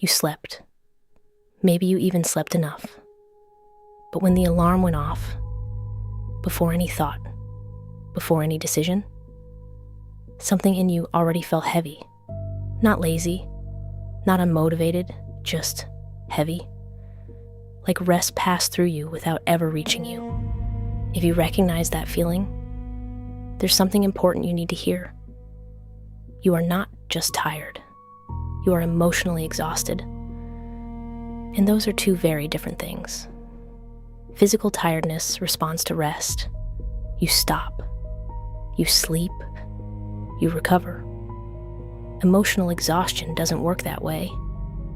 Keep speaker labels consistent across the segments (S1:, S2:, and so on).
S1: You slept. Maybe you even slept enough. But when the alarm went off, before any thought, before any decision, something in you already felt heavy. Not lazy, not unmotivated, just heavy. Like rest passed through you without ever reaching you. If you recognize that feeling, there's something important you need to hear. You are not just tired. You are emotionally exhausted. And those are two very different things. Physical tiredness responds to rest. You stop. You sleep. You recover. Emotional exhaustion doesn't work that way.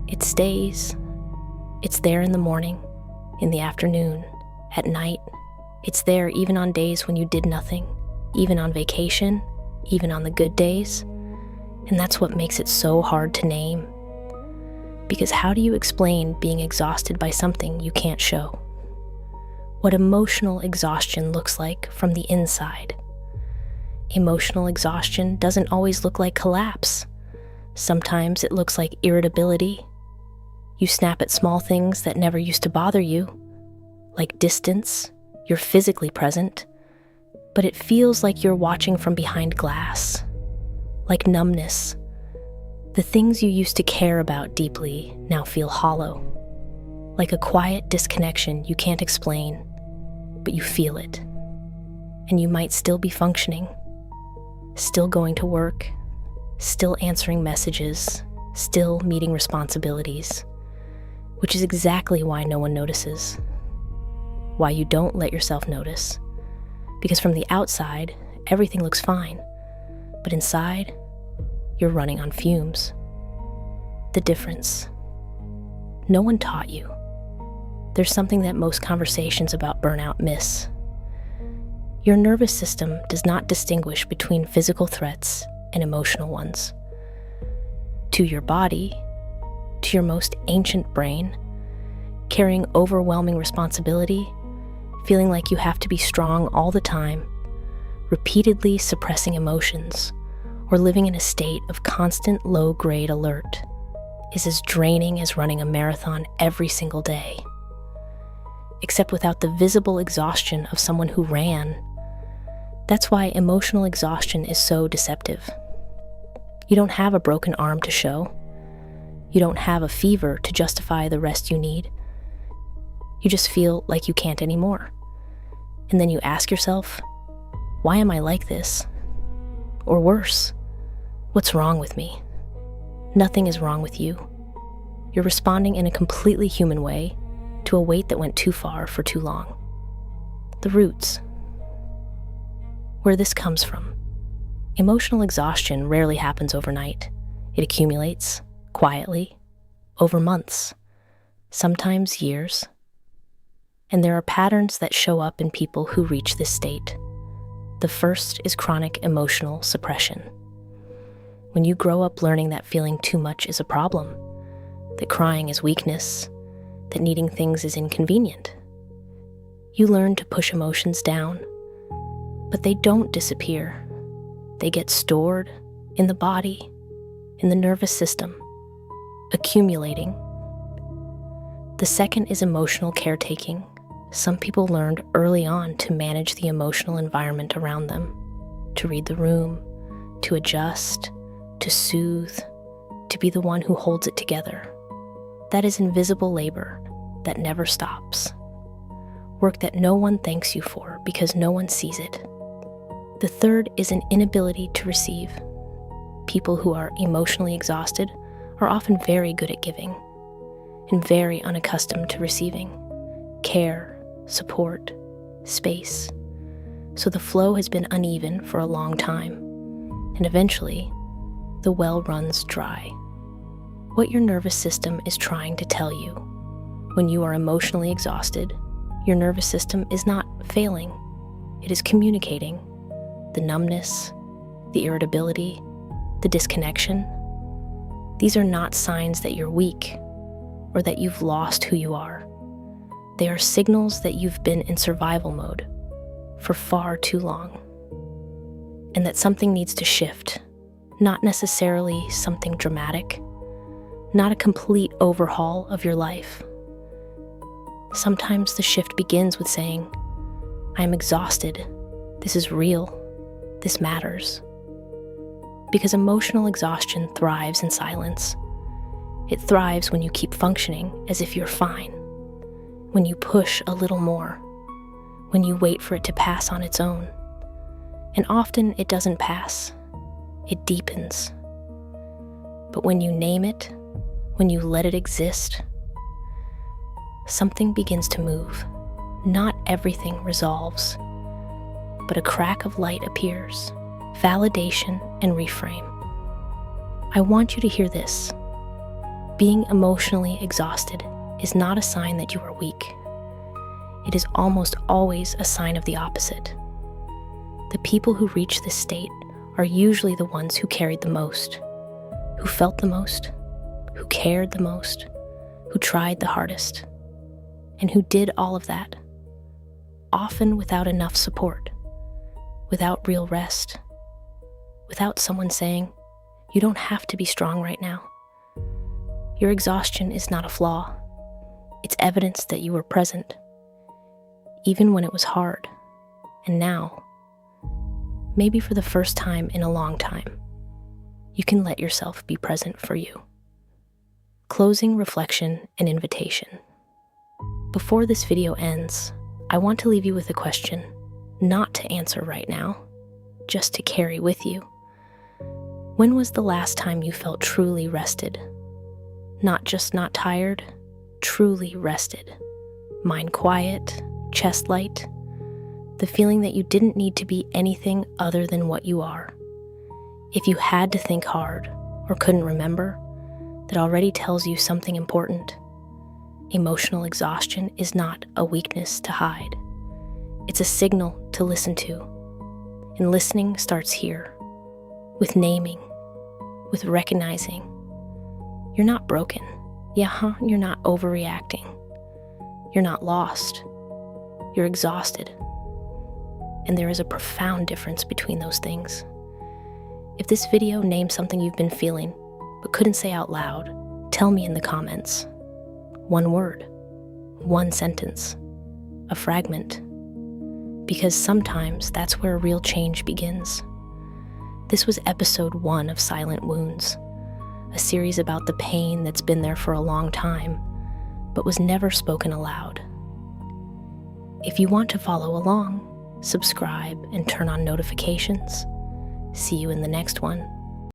S1: It stays. It's there in the morning, in the afternoon, at night. It's there even on days when you did nothing, even on vacation, even on the good days. And that's what makes it so hard to name. Because how do you explain being exhausted by something you can't show? What emotional exhaustion looks like from the inside. Emotional exhaustion doesn't always look like collapse. Sometimes it looks like irritability. You snap at small things that never used to bother you. Like distance, you're physically present, but it feels like you're watching from behind glass. Like numbness. The things you used to care about deeply now feel hollow. Like a quiet disconnection you can't explain, but you feel it. And you might still be functioning, still going to work, still answering messages, still meeting responsibilities, which is exactly why no one notices. Why you don't let yourself notice. Because from the outside, everything looks fine, but inside, you're running on fumes. The difference. No one taught you. There's something that most conversations about burnout miss. Your nervous system does not distinguish between physical threats and emotional ones. To your body, to your most ancient brain, carrying overwhelming responsibility, feeling like you have to be strong all the time, repeatedly suppressing emotions, or living in a state of constant low-grade alert is as draining as running a marathon every single day. Except without the visible exhaustion of someone who ran. That's why emotional exhaustion is so deceptive. You don't have a broken arm to show. You don't have a fever to justify the rest you need. You just feel like you can't anymore. And then you ask yourself, why am I like this? Or worse, what's wrong with me? Nothing is wrong with you. You're responding in a completely human way to a weight that went too far for too long. The roots. Where this comes from. Emotional exhaustion rarely happens overnight. It accumulates, quietly, over months, sometimes years. And there are patterns that show up in people who reach this state. The first is chronic emotional suppression. When you grow up learning that feeling too much is a problem, that crying is weakness, that needing things is inconvenient, you learn to push emotions down, but they don't disappear. They get stored in the body, in the nervous system, accumulating. The second is emotional caretaking. Some people learned early on to manage the emotional environment around them, to read the room, to adjust, to soothe, to be the one who holds it together. That is invisible labor that never stops. Work that no one thanks you for because no one sees it. The third is an inability to receive. People who are emotionally exhausted are often very good at giving and very unaccustomed to receiving care, support, space. So the flow has been uneven for a long time, and eventually, the well runs dry. What your nervous system is trying to tell you. When you are emotionally exhausted, your nervous system is not failing. It is communicating. The numbness, the irritability, the disconnection. These are not signs that you're weak or that you've lost who you are. They are signals that you've been in survival mode for far too long, and that something needs to shift, not necessarily something dramatic, not a complete overhaul of your life. Sometimes the shift begins with saying, I'm exhausted. This is real. This matters. Because emotional exhaustion thrives in silence. It thrives when you keep functioning as if you're fine, when you push a little more, when you wait for it to pass on its own. And often it doesn't pass. It deepens. But when you name it, when you let it exist, something begins to move. Not everything resolves, but a crack of light appears, validation and reframe. I want you to hear this. Being emotionally exhausted is not a sign that you are weak. It is almost always a sign of the opposite. The people who reach this state are usually the ones who carried the most, who felt the most, who cared the most, who tried the hardest, and who did all of that, often without enough support, without real rest, without someone saying, you don't have to be strong right now. Your exhaustion is not a flaw. It's evidence that you were present, even when it was hard. And now, maybe for the first time in a long time, you can let yourself be present for you. Closing reflection and invitation. Before this video ends, I want to leave you with a question, not to answer right now, just to carry with you. When was the last time you felt truly rested? Not just not tired, truly rested. Mind quiet, chest light. The feeling that you didn't need to be anything other than what you are. If you had to think hard or couldn't remember, that already tells you something important. Emotional exhaustion is not a weakness to hide. It's a signal to listen to. And listening starts here, with naming, with recognizing. You're not broken. You're not overreacting. You're not lost. You're exhausted. And there is a profound difference between those things. If this video named something you've been feeling, but couldn't say out loud, tell me in the comments. One word, one sentence, a fragment. Because sometimes that's where real change begins. This was episode 1 of Silent Wounds, a series about the pain that's been there for a long time, but was never spoken aloud. If you want to follow along, subscribe and turn on notifications. See you in the next one.